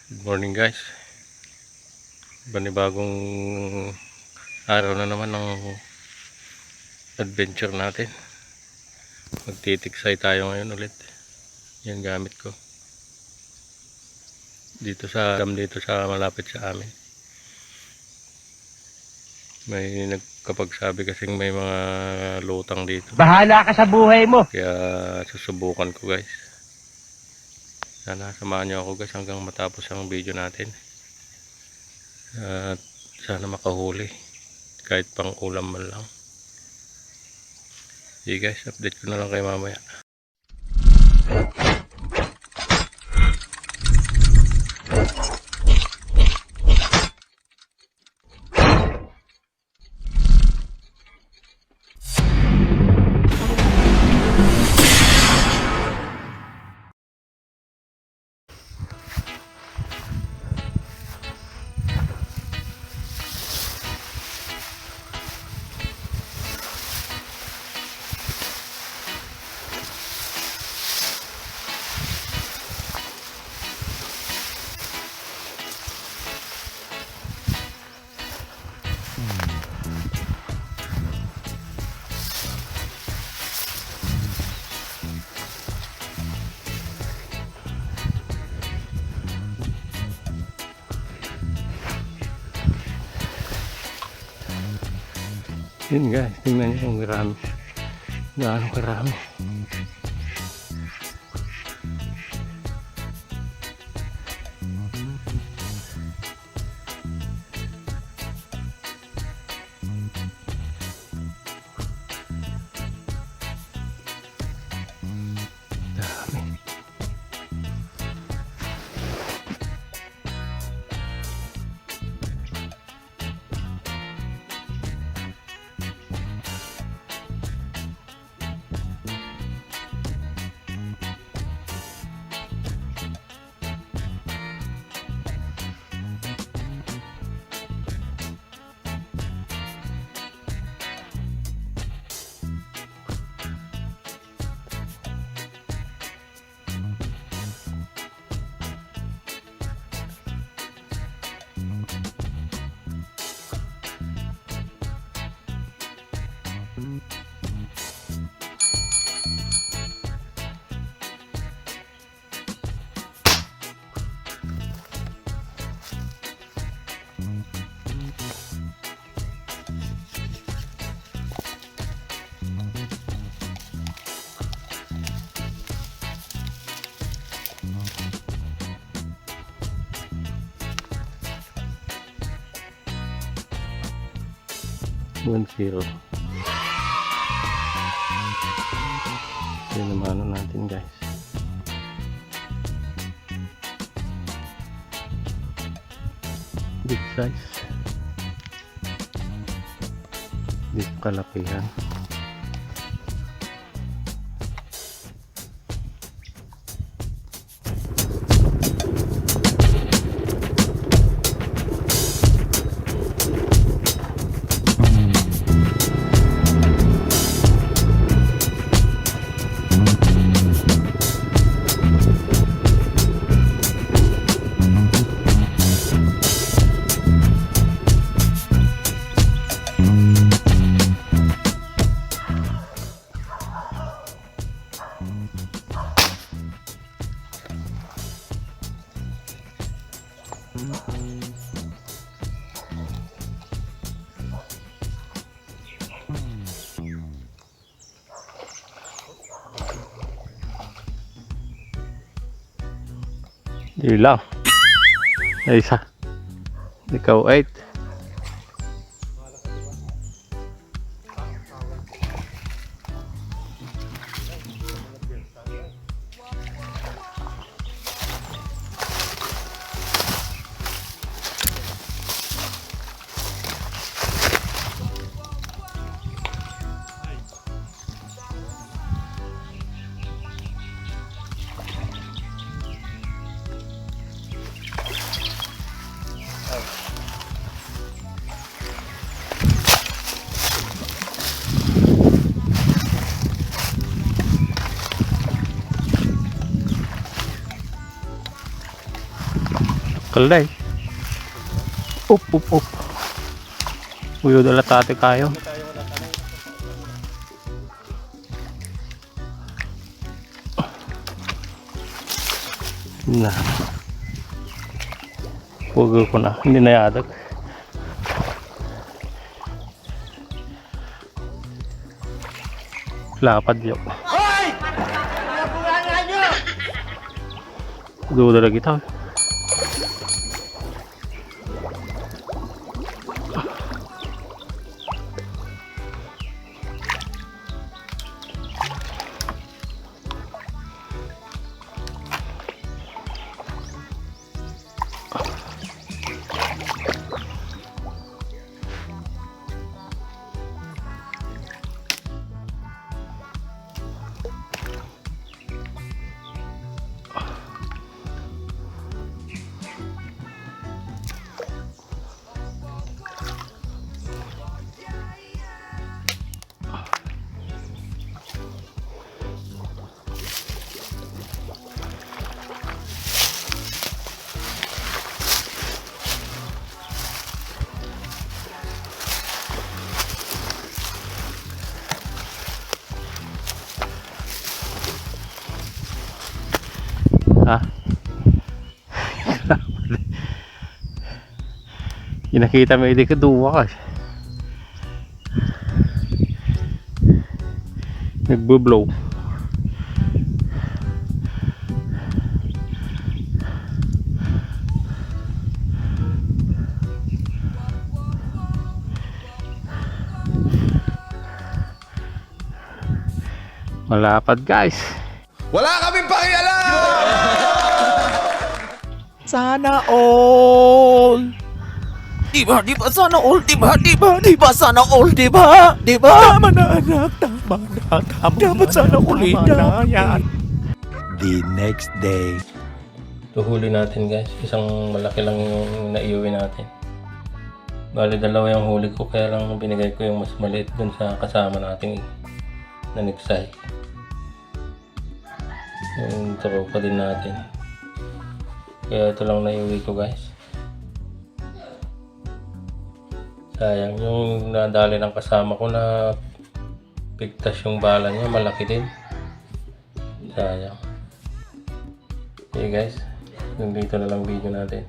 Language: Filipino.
Good morning guys. Panibagong araw na naman ng adventure natin. Magtitiksay tayo ngayon ulit. Yan gamit ko. Dito sa malapit sa amin. May nagkapagsabi kasing may mga lutang dito. Bahala ka sa buhay mo. Kaya susubukan ko guys. Sana samahan niyo ako guys hanggang matapos ang video natin. At sana makahuli kahit pang ulam man lang. Sige guys, update ko na lang kayo mamaya. Yun guys, tingnan nyo kung marami. Gaano karami. Dami. One zero. Yan naman natin guys. Big size. Dito kalakihan. Di lang. Ay isa. Ikaw 8. Kalay. Up, up, up. Uyo dala tate kayo. Na. Huwag ko na. Hindi na yadag. Lapad yun. Hoy! Nabulangan nyo! Duda lagi tao. Ha? Nakita mo hindi ka duwa ka. Nagbo-blow. Malapad guys. Wala kaming pakialam! Sana all. Diba sana all, diba sana all, diba? Tama na anak, tama na. Dapat sana ulit na yan. The next day. Tuhuli natin guys. Isang malaki lang yung naiuwi natin. Bali dalawa yung huli ko, kaya lang binigay ko yung mas maliit dun sa kasama nating naniksay. Yung tropa din natin. Kaya ito lang naiuwi ko guys. Sayang yung nadali ng kasama ko na pigtas yung bala niya, malaki din. Sayang. Okay guys, dito na lang video natin.